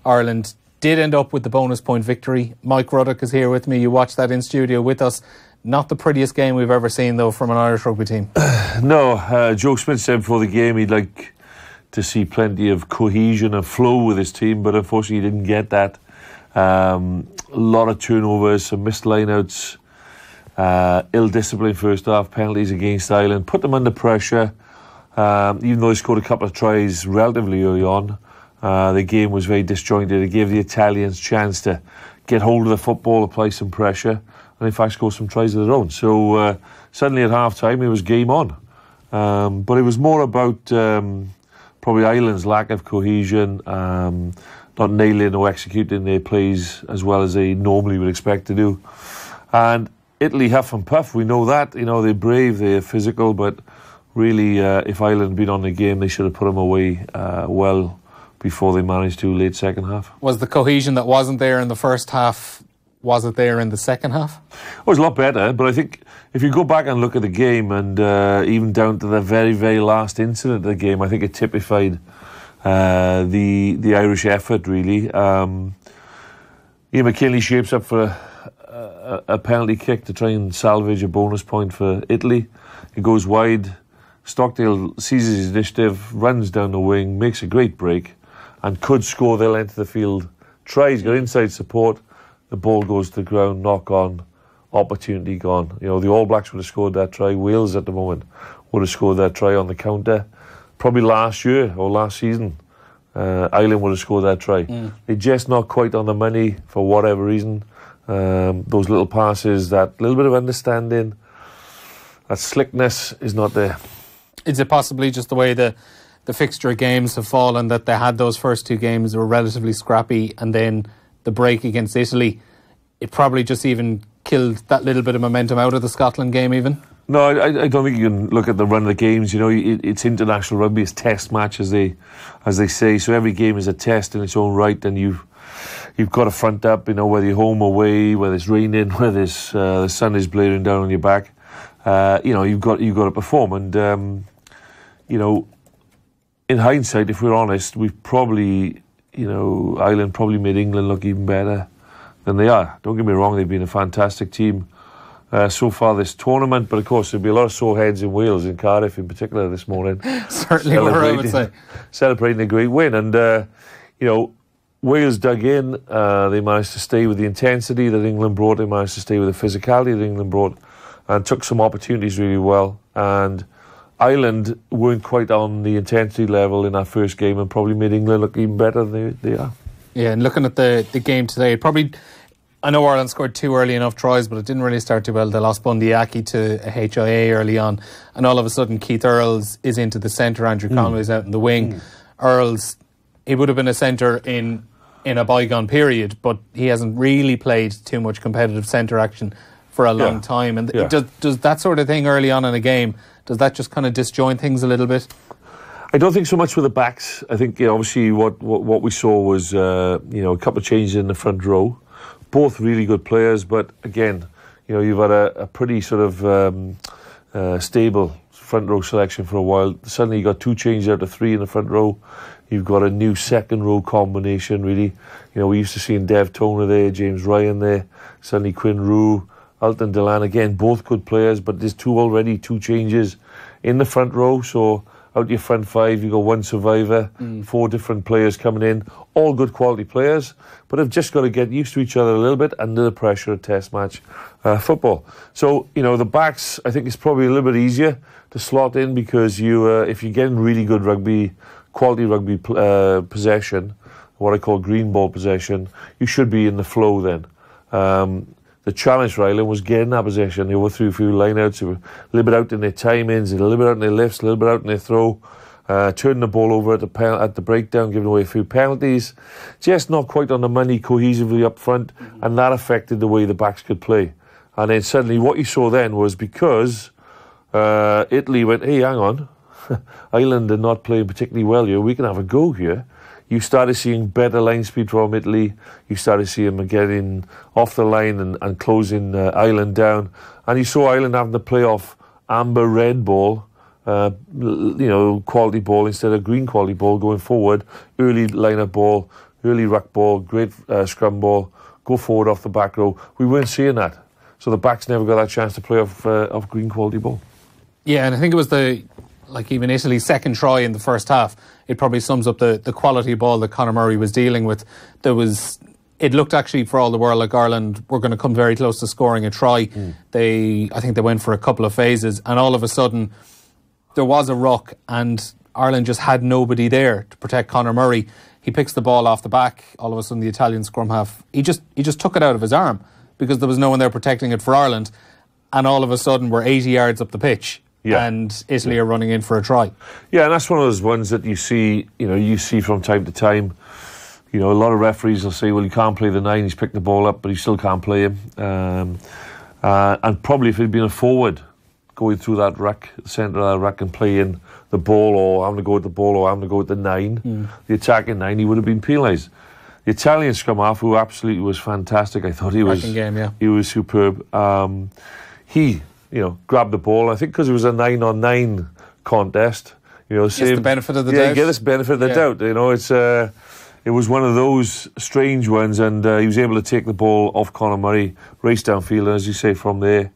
Ireland did end up with the bonus point victory. Mike Ruddock is here with me. You watched that in studio with us. Not the prettiest game we've ever seen, though, from an Irish rugby team. No, Joe Smith said before the game he'd like to see plenty of cohesion and flow with his team, but unfortunately he didn't get that. A lot of turnovers, some missed lineouts, ill-discipline first half, penalties against Ireland, put them under pressure. Even though they scored a couple of tries relatively early on, the game was very disjointed. It gave the Italians a chance to get hold of the football, apply some pressure, and in fact score some tries of their own. So suddenly at half-time it was game on. But it was more about probably Ireland's lack of cohesion, not nailing or executing their plays as well as they normally would expect to do. And Italy, huff and puff, we know that. You know, they're brave, they're physical, but really, if Ireland had been on the game, they should have put them away well before they managed to late second half. Was the cohesion that wasn't there in the first half, was it there in the second half? It was a lot better, but I think if you go back and look at the game and even down to the very, very last incident of the game, I think it typified the Irish effort, really. Ian McKinley shapes up for a penalty kick to try and salvage a bonus point for Italy. It goes wide. Stockdale seizes his initiative, runs down the wing, makes a great break, and could score their length of the field. Tries, got inside support, the ball goes to the ground, knock on, opportunity gone. You know, the All Blacks would have scored that try. Wales at the moment would have scored that try on the counter. Probably last year or last season, Ireland would have scored that try. They're just not quite on the money for whatever reason. Those little passes, that little bit of understanding, that slickness is not there. Is it possibly just the way the fixture games have fallen, that they had those first two games that were relatively scrappy, and then the break against Italy, it probably just even killed that little bit of momentum out of the Scotland game even? No, I don't think you can look at the run of the games. You know, it's international rugby, it's test match as they say. So every game is a test in its own right, and you've got to front up. You know, whether you're home or away, whether it's raining, whether it's the sun is blaring down on your back. You know, you've got to perform. And you know, in hindsight, if we're honest, we've probably, you know, Ireland probably made England look even better than they are. Don't get me wrong; they've been a fantastic team so far this tournament, but of course there'll be a lot of sore heads in Wales, in Cardiff in particular this morning. Certainly were, I would say. Celebrating a great win. And you know, Wales dug in, they managed to stay with the intensity that England brought, they managed to stay with the physicality that England brought, and took some opportunities really well. And Ireland weren't quite on the intensity level in that first game, and probably made England look even better than they are. Yeah, and looking at the game today, probably, I know Ireland scored two early enough tries, but it didn't really start too well. They lost Bundyaki to a HIA early on, and all of a sudden Keith Earls is into the centre, Andrew Conway's out in the wing. Earls, he would have been a centre in a bygone period, but he hasn't really played too much competitive centre action for a long time. And does that sort of thing early on in a game, does that just kind of disjoint things a little bit? I don't think so much with the backs. I think, you know, obviously what we saw was you know, a couple of changes in the front row. Both really good players, but again, you know, you've had a pretty sort of stable front row selection for a while. Suddenly you got two changes out of three in the front row. You've got a new second row combination, really. You know, we used to see Dev Toner there, James Ryan there, suddenly Quinn Rue, Alton Delan, again, both good players, but there's two changes in the front row. So out your front five, you've got one survivor, four different players coming in, all good quality players, but have just got to get used to each other a little bit under the pressure of test match football. So, you know, the backs, I think it's probably a little bit easier to slot in, because you, if you're getting really good rugby, quality rugby possession, what I call green ball possession, you should be in the flow then. The challenge for Ireland was getting that possession. They overthrew a few lineouts, they were a little bit out in their timings, a little bit out in their lifts, a little bit out in their throw, turning the ball over at the breakdown, giving away a few penalties. Just not quite on the money cohesively up front, and that affected the way the backs could play. And then suddenly what you saw then was, because Italy went, hey, hang on, Ireland are not playing particularly well here, we can have a go here. You started seeing better line speed from Italy. You started seeing them getting off the line and closing Ireland down. And you saw Ireland having to play off amber-red ball, you know, quality ball instead of green quality ball going forward. Early line-up ball, early ruck ball, great scrum ball, go forward off the back row. We weren't seeing that. So the backs never got that chance to play off green quality ball. Yeah, and I think it was even Italy's second try in the first half. It probably sums up the quality of ball that Conor Murray was dealing with. It looked actually for all the world like Ireland were going to come very close to scoring a try. I think they went for a couple of phases, and all of a sudden there was a ruck and Ireland just had nobody there to protect Conor Murray. He picks the ball off the back. All of a sudden the Italian scrum half, he just took it out of his arm because there was no one there protecting it for Ireland, and all of a sudden we're 80 yards up the pitch. Yeah. And Italy are running in for a try. Yeah, and that's one of those ones that you see from time to time. A lot of referees will say, well, he can't play the 9, he's picked the ball up, but he still can't play him. And probably if he'd been a forward going through that ruck, the centre of that ruck, and playing the ball, or having to go with the ball, or having to go with the 9, the attacking 9, he would have been penalised. The Italian scrum half, who absolutely was fantastic, I thought he was superb. He grabbed the ball. I think because it was a 9-on-9 contest. The benefit of the doubt. Yeah, get this benefit of the doubt. It was one of those strange ones, and he was able to take the ball off Conor Murray, race downfield, and as you say, from there,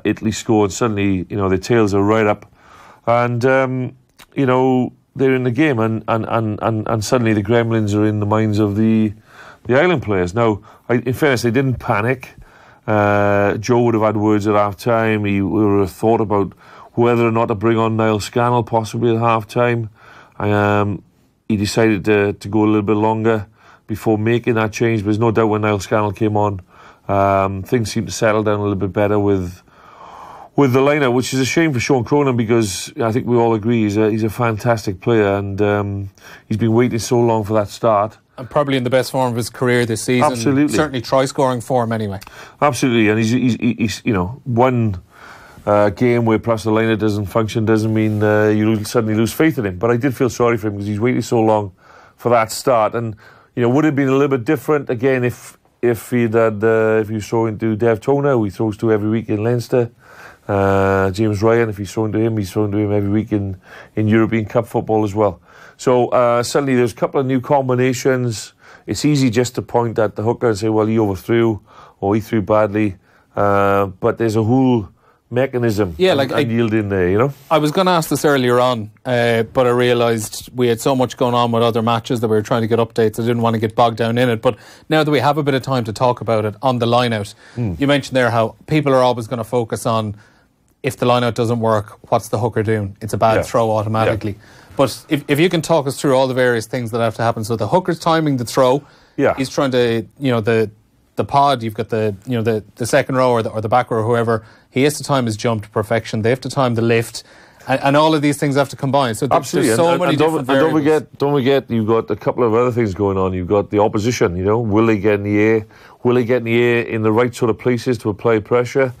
Italy scored. Suddenly, their tails are right up, and they're in the game, and suddenly the gremlins are in the minds of the Ireland players. Now, in fairness, they didn't panic. Joe would have had words at half time. He would have thought about whether or not to bring on Niall Scannell possibly at half time. He decided to go a little bit longer before making that change, but there's no doubt when Niall Scannell came on, things seemed to settle down a little bit better with the lineup, which is a shame for Sean Cronin, because I think we all agree he's a fantastic player, and he's been waiting so long for that start. And probably in the best form of his career this season. Absolutely. Certainly try-scoring form anyway. Absolutely, and he's one game where perhaps the lineup doesn't function doesn't mean you suddenly lose faith in him. But I did feel sorry for him because he's waited so long for that start, and would it have been a little bit different again if you saw into Dev Toner, who he throws to every week in Leinster. James Ryan, if he's thrown to him, he's thrown to him every week in European Cup football as well. So suddenly there's a couple of new combinations. It's easy just to point at the hooker and say, well, he overthrew or he threw badly. But there's a whole mechanism and yield in there, I was going to ask this earlier on, but I realised we had so much going on with other matches that we were trying to get updates. I didn't want to get bogged down in it. But now that we have a bit of time to talk about it on the line-out, you mentioned there how people are always going to focus on, if the line-out doesn't work, what's the hooker doing? It's a bad throw automatically. Yeah. But if you can talk us through all the various things that have to happen. So the hooker's timing the throw. Yeah. He's trying to, the pod, you've got the second row or the back row or whoever, he has to time his jump to perfection. They have to time the lift. And all of these things have to combine. So absolutely. There's so many different variables. Don't forget, you've got a couple of other things going on. You've got the opposition, Will they get in the air? Will they get in the air in the right sort of places to apply pressure?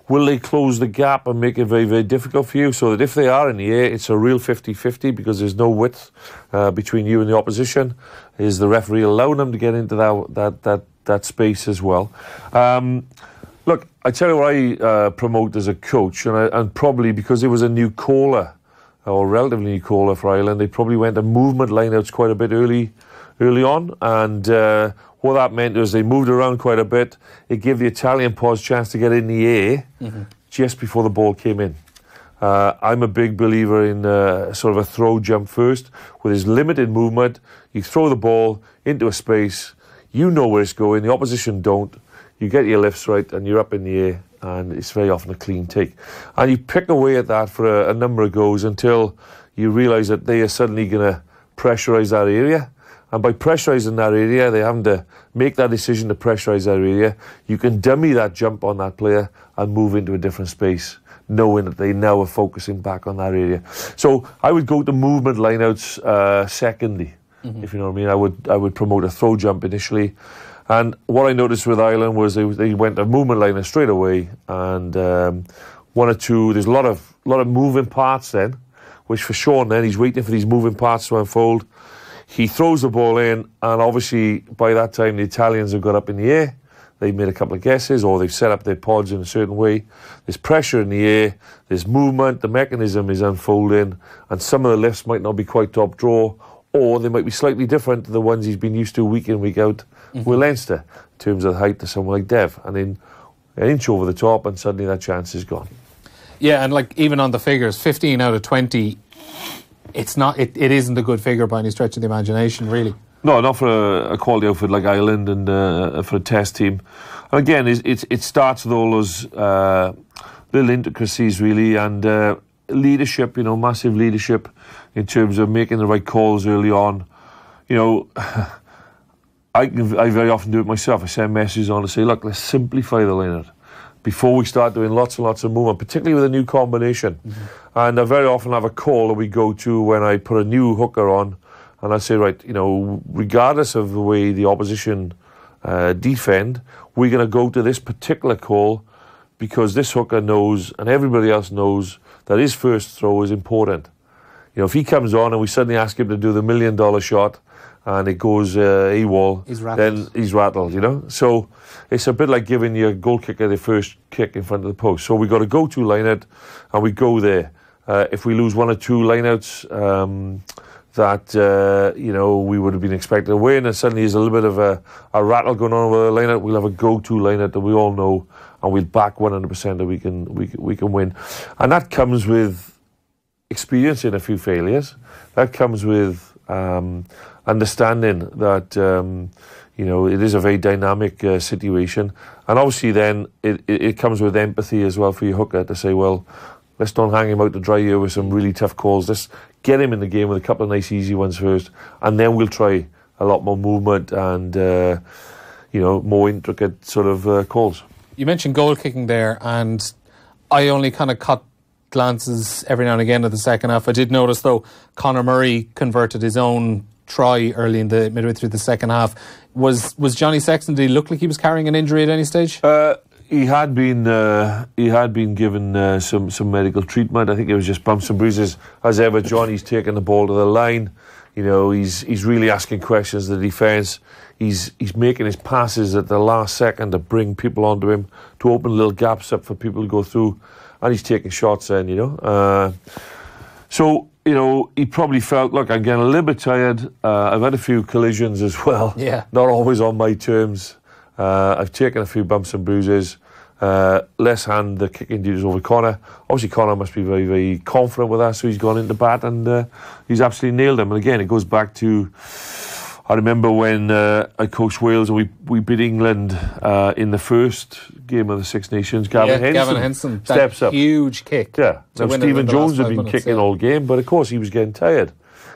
Will they close the gap and make it very, very difficult for you, so that if they are in the air, it's a real 50-50 because there's no width between you and the opposition? Is the referee allowing them to get into that space as well? Look, I tell you what I promote as a coach, and probably because it was a new caller, or relatively new caller for Ireland, they probably went to movement lineouts quite a bit early on, and what that meant was they moved around quite a bit. It gave the Italian pods a chance to get in the air just before the ball came in. I'm a big believer in sort of a throw jump first. With his limited movement, you throw the ball into a space, you know where it's going, the opposition don't. You get your lifts right and you're up in the air, and it's very often a clean take. And you pick away at that for a number of goes until you realise that they are suddenly going to pressurise that area. And by pressurising that area, they having to make that decision to pressurise that area. You can dummy that jump on that player and move into a different space, knowing that they now are focusing back on that area. So I would go to movement lineouts secondly, if you know what I mean. I would promote a throw jump initially. And what I noticed with Ireland was they went to movement lineout straight away, and one or two. There's a lot of moving parts then, which for Sean then he's waiting for these moving parts to unfold. He throws the ball in, and obviously by that time the Italians have got up in the air. They've made a couple of guesses, or they've set up their pods in a certain way. There's pressure in the air, there's movement, the mechanism is unfolding, and some of the lifts might not be quite top draw, or they might be slightly different to the ones he's been used to week in, week out with Leinster, in terms of the height to someone like Dev. And then an inch over the top, and suddenly that chance is gone. Yeah, and like even on the figures, 15 out of 20, it's not. It isn't a good figure by any stretch of the imagination, really. No, not for a quality outfit like Ireland and for a test team. And again, it starts with all those little intricacies, really, and leadership. Massive leadership in terms of making the right calls early on. I very often do it myself. I send messages on to say, look, let's simplify the lineup before we start doing lots and lots of movement, particularly with a new combination. And I very often have a call that we go to when I put a new hooker on, and I say, right, regardless of the way the opposition defend, we're going to go to this particular call because this hooker knows, and everybody else knows, that his first throw is important. If he comes on and we suddenly ask him to do the $1 million shot and it goes AWOL, then he's rattled, So it's a bit like giving your goal kicker the first kick in front of the post. So we've got a go-to line-out and we go there. If we lose one or two line-outs that, we would have been expected to win, and suddenly there's a little bit of a rattle going on with the line-out, we'll have a go-to line-out that we all know, and we'll back 100% that we can win. And that comes with experience in a few failures. That comes with understanding that it is a very dynamic situation, and obviously then it comes with empathy as well for your hooker to say, well, let's not hang him out to dry here with some really tough calls. Let's get him in the game with a couple of nice easy ones first, and then we'll try a lot more movement and more intricate sort of calls. You mentioned goal kicking there, and I only kind of caught glances every now and again at the second half. I did notice, though, Conor Murray converted his own try early in the midway through the second half. Was Johnny Sexton, did he look like he was carrying an injury at any stage? He had been given some medical treatment. I think it was just bumps and bruises. As ever, Johnny's taking the ball to the line. He's really asking questions of the defence. He's making his passes at the last second to bring people onto him, to open little gaps up for people to go through, and he's taking shots then, So, he probably felt, look, I'm getting a little bit tired. I've had a few collisions as well. Yeah. Not always on my terms. I've taken a few bumps and bruises. Let's hand the kicking duties over to Conor. Obviously, Conor must be very, very confident with that, so he's gone into bat and he's absolutely nailed him. And again, it goes back to, I remember when I coached Wales and we beat England in the first game of the Six Nations. Gavin Henson steps up. Huge kick. Yeah. Now, Stephen Jones had been kicking all game, but of course he was getting tired.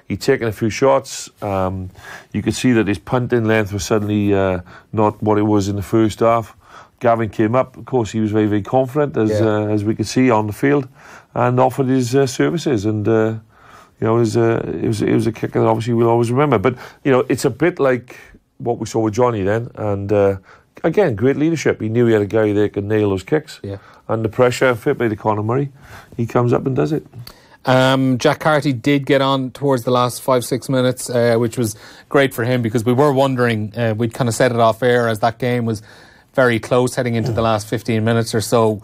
He'd taken a few shots. You could see that his punting length was suddenly not what it was in the first half. Gavin came up. Of course, he was very, very confident, as we could see on the field, and offered his services. And it was a kick that obviously we'll always remember. But it's a bit like what we saw with Johnny then. And again, great leadership. He knew he had a guy there who could nail those kicks. Yeah. Under pressure, fit by the Conor Murray, he comes up and does it. Jack Carty did get on towards the last 5-6 minutes, which was great for him, because we were wondering, we'd kind of set it off air as that game was very close heading into the last 15 minutes or so.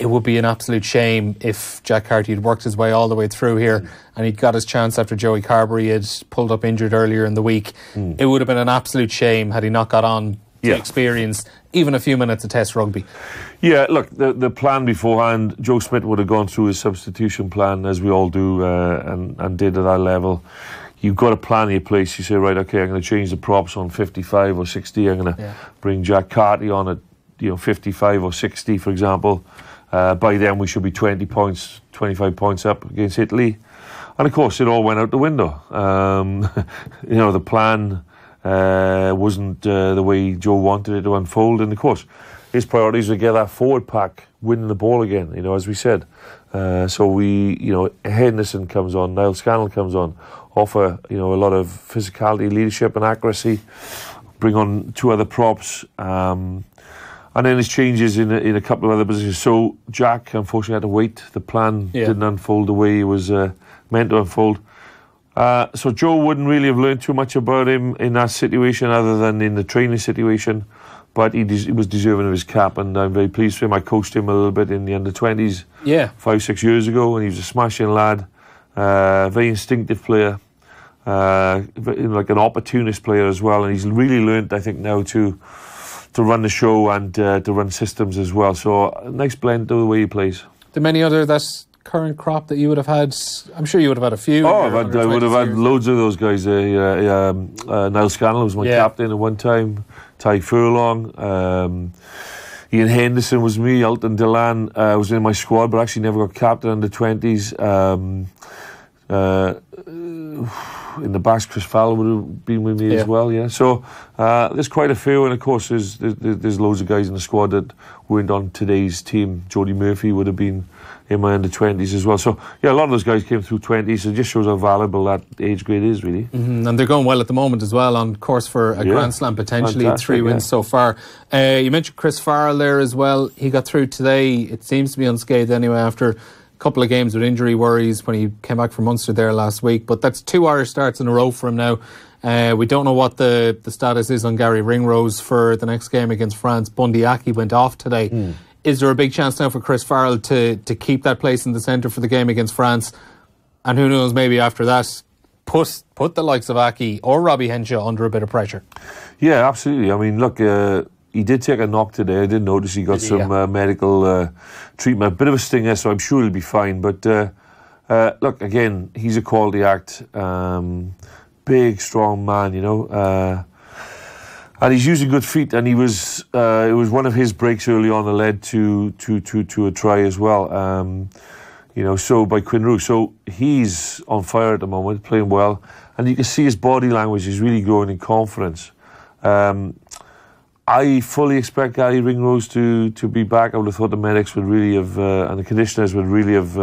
It would be an absolute shame if Jack Carty had worked his way all the way through here and he'd got his chance after Joey Carberry had pulled up injured earlier in the week. It would have been an absolute shame had he not got on to experience even a few minutes of Test rugby. Yeah, look, the plan beforehand, Joe Smith would have gone through his substitution plan, as we all do, and did at that level. You've got a plan in your place. You say, right, okay, I'm going to change the props on 55 or 60. I'm going to bring Jack Carty on at 55 or 60, for example. By then we should be 20 points, 25 points up against Italy. And of course, it all went out the window. The plan wasn't the way Joe wanted it to unfold. And of course, his priorities were to get that forward pack winning the ball again, as we said. So Henderson comes on, Niall Scannell comes on, offer, a lot of physicality, leadership and accuracy, bring on two other props, and then his changes in a couple of other positions. So Jack, unfortunately, had to wait. The plan didn't unfold the way it was meant to unfold. So Joe wouldn't really have learned too much about him in that situation other than in the training situation, but he was deserving of his cap, and I'm very pleased for him. I coached him a little bit in the under-20s 5-6 years ago, and he was a smashing lad, very instinctive player, like an opportunist player as well, and he's really learnt, I think, now to run the show and to run systems as well. So a nice blend to the way he plays. The many other that's current crop that you would have had? I'm sure you would have had a few. Oh, I would have had loads of those guys. Niall Scannell was my captain at one time. Ty Furlong. Ian Henderson was me. Elton Delan was in my squad, but actually never got captain under 20s. In the backs, Chris Fowler would have been with me as well. Yeah, so there's quite a few, and of course there's loads of guys in the squad that weren't on today's team. Jody Murphy would have been in my under 20s as well. So yeah, a lot of those guys came through 20s. So it just shows how valuable that age grade is, really. And they're going well at the moment as well, on course for a Grand Slam potentially. Fantastic, 3 wins so far. You mentioned Chris Farrell there as well. He got through today. It seems to be unscathed anyway after couple of games with injury worries when he came back from Munster there last week, but that's 2 Irish starts in a row for him now. We don't know what the status is on Gary Ringrose for the next game against France. Bundy Aki went off today. Is there a big chance now for Chris Farrell to keep that place in the centre for the game against France? And who knows, maybe after that put the likes of Aki or Robbie Henshaw under a bit of pressure? Yeah, absolutely. I mean, look, he did take a knock today. I did notice he got some medical treatment. A bit of a stinger, so I'm sure he'll be fine. But look, again, he's a quality act. Big, strong man, you know. And he's using good feet. And he was it was one of his breaks early on that led to a try as well. You know, so by Quinn Roux. So he's on fire at the moment, playing well. And you can see his body language is really growing in confidence. I fully expect Gary Ringrose to be back. I would have thought the medics would really have, and the conditioners would really have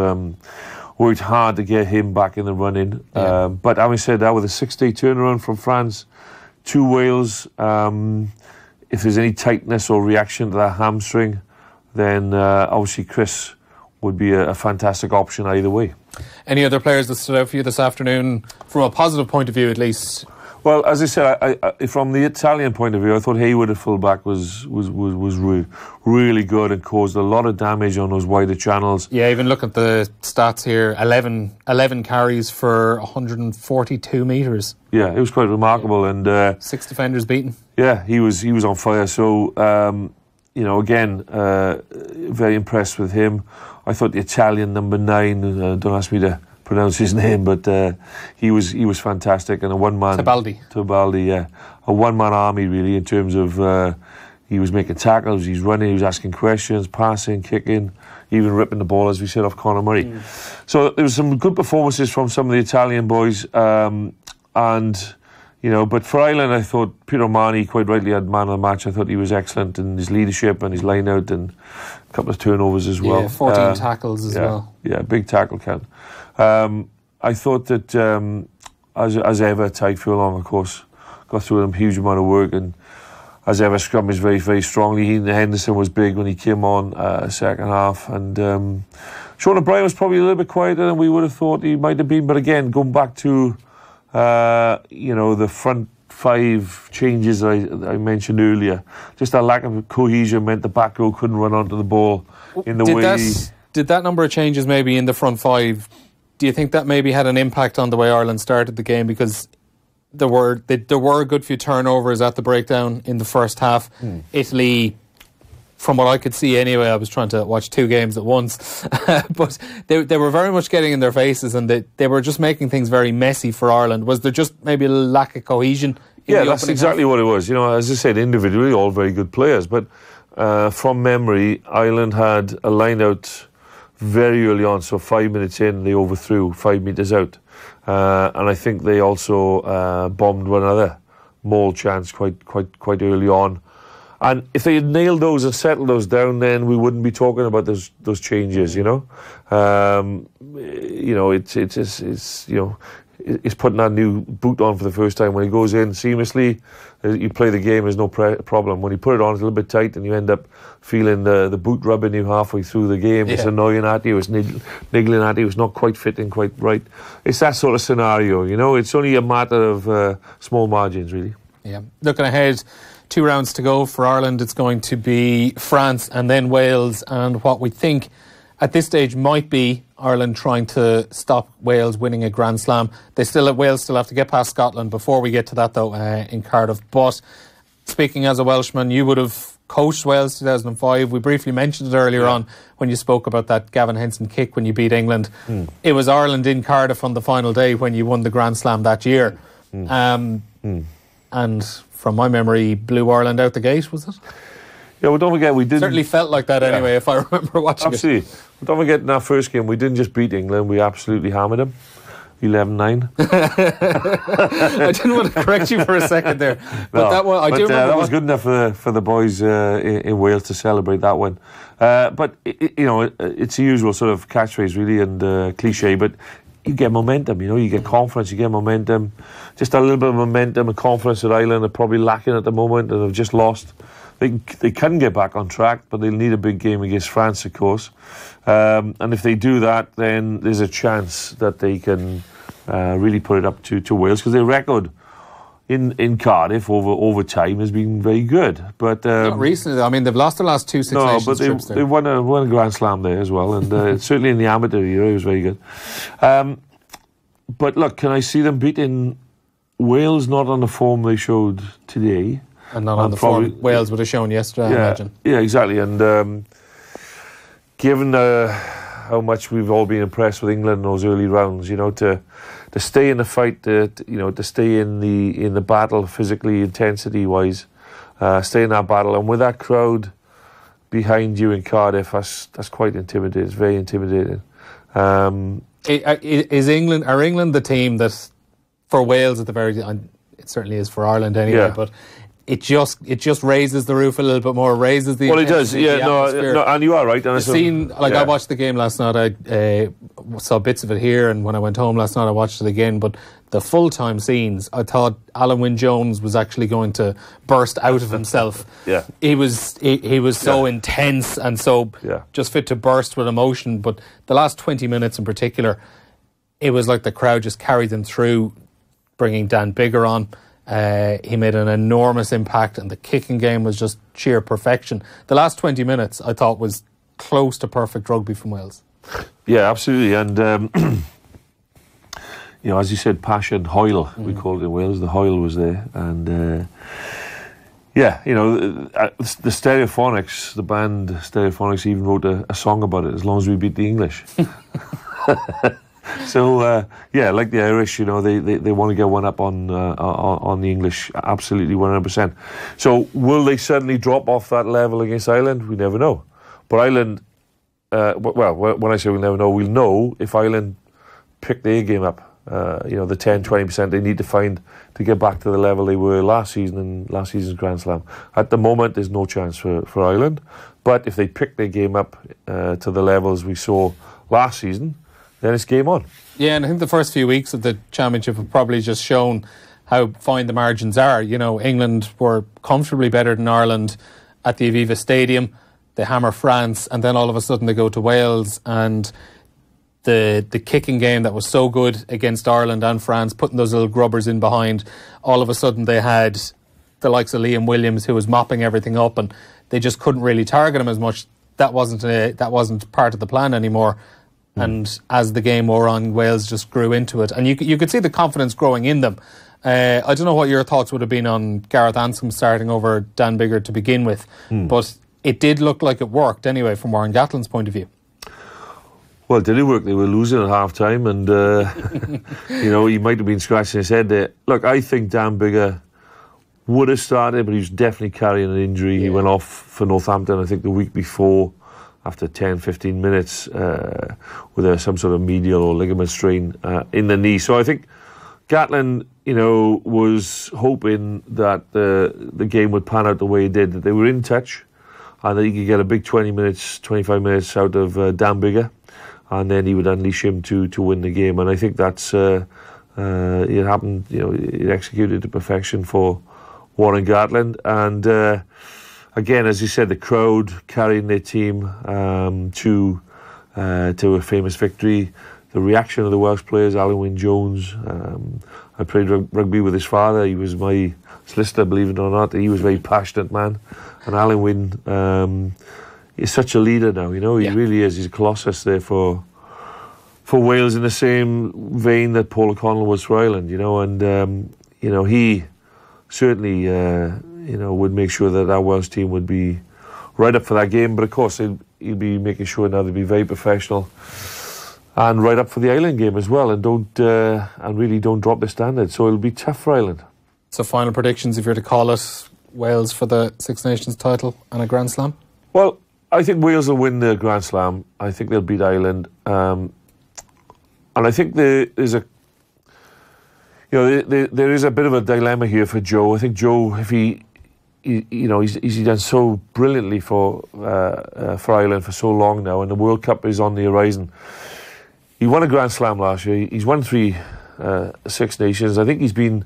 worked hard to get him back in the running. But having said that, with a 6-day turnaround from France to Wales, if there's any tightness or reaction to that hamstring, then obviously Chris would be a fantastic option either way. Any other players that stood out for you this afternoon, from a positive point of view at least? Well, as I said, I from the Italian point of view, I thought Hayward at fullback was really good and caused a lot of damage on those wider channels. Yeah, even look at the stats here, 11 carries for 142 metres. Yeah, it was quite remarkable. And 6 defenders beaten. Yeah, he was on fire. So, you know, again, very impressed with him. I thought the Italian number 9, don't ask me to pronounce his name, but he was fantastic, and a one-man Tebaldi, yeah, a one-man army really in terms of he was making tackles, he's running, he was asking questions, passing, kicking, even ripping the ball, as we said, off Conor Murray. So there was some good performances from some of the Italian boys, and you know, but for Ireland, I thought Peter O'Mahony quite rightly had man of the match. I thought he was excellent in his leadership and his line out, and a couple of turnovers as well. Yeah, 14 tackles as well. Yeah, big tackle count. I thought that as ever, Ty Furlong, of course, got through a huge amount of work, and as ever, scrum is very, very strongly. Henderson was big when he came on second half, and Sean O'Brien was probably a little bit quieter than we would have thought he might have been. But again, going back to you know, the front 5 changes I mentioned earlier, just that lack of cohesion meant the back row couldn't run onto the ball in the way. Did that number of changes maybe in the front 5? Do you think that maybe had an impact on the way Ireland started the game? Because there were a good few turnovers at the breakdown in the first half. Italy, from what I could see anyway, I was trying to watch 2 games at once, but they were very much getting in their faces, and they were just making things very messy for Ireland. Was there just maybe a lack of cohesion? Yeah, that's exactly what it was. You know, as I said, individually, all very good players, but from memory, Ireland had a line out very early on, so 5 minutes in, they overthrew 5 metres out. And I think they also bombed one other maul chance quite early on. And if they had nailed those and settled those down, then we wouldn't be talking about those changes, you know. You know, it's you know, it's putting that new boot on for the first time. When he goes in seamlessly, you play the game, there's no problem. When you put it on, it's a little bit tight, and you end up feeling the boot rubbing you halfway through the game. It's annoying at you, it's niggling at you, it's not quite fitting quite right. It's that sort of scenario, you know. It's only a matter of small margins, really. Yeah. Looking ahead, 2 rounds to go for Ireland. It's going to be France and then Wales, and what we think at this stage might be Ireland trying to stop Wales winning a Grand Slam. Wales still have to get past Scotland before we get to that, though, in Cardiff. But speaking as a Welshman, you would have coached Wales 2005. We briefly mentioned it earlier on when you spoke about that Gavin Henson kick when you beat England. It was Ireland in Cardiff on the final day when you won the Grand Slam that year. And from my memory, blew Ireland out the gate, was it? Yeah, well, don't forget we didn't... Certainly felt like that anyway, if I remember watching Absolutely. it. But don't forget, in our first game, we didn't just beat England, we absolutely hammered them. 11-9. I didn't want to correct you for a second there. But that one, I do remember... that was good enough for the boys in Wales to celebrate that one. But, it's the usual sort of catchphrase, really, and cliche, but you get momentum, you get confidence, you get momentum. Just a little bit of momentum and confidence that Ireland are probably lacking at the moment and have just lost. They can get back on track, but they'll need a big game against France, of course. And if they do that, then there's a chance that they can really put it up to Wales, because their record in Cardiff over time has been very good. But not recently, I mean, they've lost their last two Six Nations trips there. They won a Grand Slam there as well, and certainly in the amateur era, it was very good. But look, can I see them beating Wales? Not on the form they showed today. And not on the form Wales would have shown yesterday, I imagine. Yeah, exactly. And given how much we've all been impressed with England in those early rounds, to stay in the fight, to stay in the battle physically, intensity-wise, stay in that battle, and with that crowd behind you in Cardiff, that's quite intimidating. It's very intimidating. Are England the team that, for Wales at the very end, it certainly is for Ireland anyway, but it just raises the roof a little bit more, raises the it does, no, and you are right. And I watched the game last night, I saw bits of it here, and when I went home last night I watched it again, but the full-time scenes, I thought Alan Wynne-Jones was actually going to burst out of himself. He was so intense and so just fit to burst with emotion, but the last 20 minutes in particular, it was like the crowd just carried them through, bringing Dan Biggar on. He made an enormous impact, and the kicking game was just sheer perfection. The last 20 minutes, I thought, was close to perfect rugby from Wales. Yeah, absolutely. And, as you said, passion, hoil, we called it in Wales. The hoil was there. And, the Stereophonics, the band Stereophonics, even wrote a song about it, As Long As We Beat the English. So, like the Irish, they want to get one up on the English, absolutely 100%. So, will they suddenly drop off that level against Ireland? We never know. But Ireland, when I say we'll never know, we'll know if Ireland pick their game up. The 10-20% they need to find to get back to the level they were last season in last season's Grand Slam. At the moment, there's no chance for Ireland. But if they pick their game up to the levels we saw last season, then it's game on. Yeah, and I think the first few weeks of the championship have probably just shown how fine the margins are. England were comfortably better than Ireland at the Aviva Stadium. They hammer France, and then all of a sudden they go to Wales, and the kicking game that was so good against Ireland and France, putting those little grubbers in behind, all of a sudden they had the likes of Liam Williams, who was mopping everything up, and they just couldn't really target him as much. That wasn't part of the plan anymore. And as the game wore on, Wales just grew into it. And you could see the confidence growing in them. I don't know what your thoughts would have been on Gareth Anscombe starting over Dan Biggar to begin with, but it did look like it worked anyway from Warren Gatland's point of view. Well, did it work? They were losing at half-time, and, he might have been scratching his head there. Look, I think Dan Biggar would have started, but he was definitely carrying an injury. He went off for Northampton, I think, the week before, after 10-15 minutes with some sort of medial or ligament strain in the knee. So I think Gatland, was hoping that the game would pan out the way it did, that they were in touch and that he could get a big 25 minutes out of Dan Biggar, and then he would unleash him to win the game. And I think that's it happened, it executed to perfection for Warren Gatland. And again, as you said, the crowd carrying their team to a famous victory. The reaction of the Welsh players, Alan Wynne-Jones. I played rugby with his father. He was my solicitor, believe it or not. He was a very passionate man. And Alan Wynne, he's such a leader now. You know, he really is. He's a colossus there for Wales, in the same vein that Paul O'Connell was for Ireland. You know, and you know, he certainly you know, would make sure that our Welsh team would be right up for that game. But of course, he'll be making sure now they'll be very professional and right up for the Ireland game as well, and really don't drop the standard. So it'll be tough for Ireland. So final predictions, if you're to call it, Wales for the Six Nations title and a Grand Slam? Well, I think Wales will win the Grand Slam. I think they'll beat Ireland. And I think there is a bit of a dilemma here for Joe. I think Joe, if he's done so brilliantly for Ireland for so long now, and the World Cup is on the horizon. He won a Grand Slam last year. He's won 3 Six Nations. I think he's been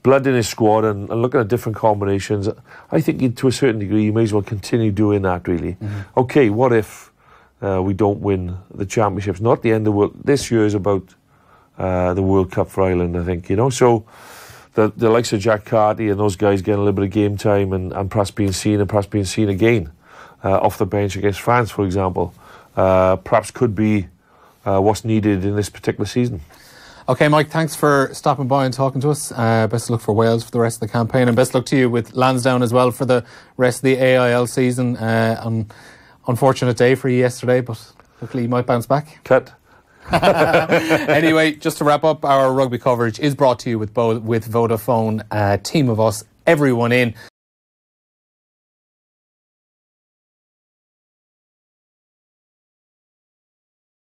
blood in his squad and looking at different combinations. I think to a certain degree you may as well continue doing that, really. Mm-hmm. Okay, what if we don't win the championships? Not the end of the world. This year is about the World Cup for Ireland, I think, you know. So the likes of Jack Carty and those guys getting a little bit of game time and perhaps being seen again off the bench against France, for example, perhaps could be what's needed in this particular season. Okay, Mike, thanks for stopping by and talking to us. Best of luck for Wales for the rest of the campaign, and best of luck to you with Lansdowne as well for the rest of the AIL season. Unfortunate day for you yesterday, but hopefully you might bounce back. Cut. Anyway, just to wrap up, our rugby coverage is brought to you with Vodafone. Team of us, everyone in.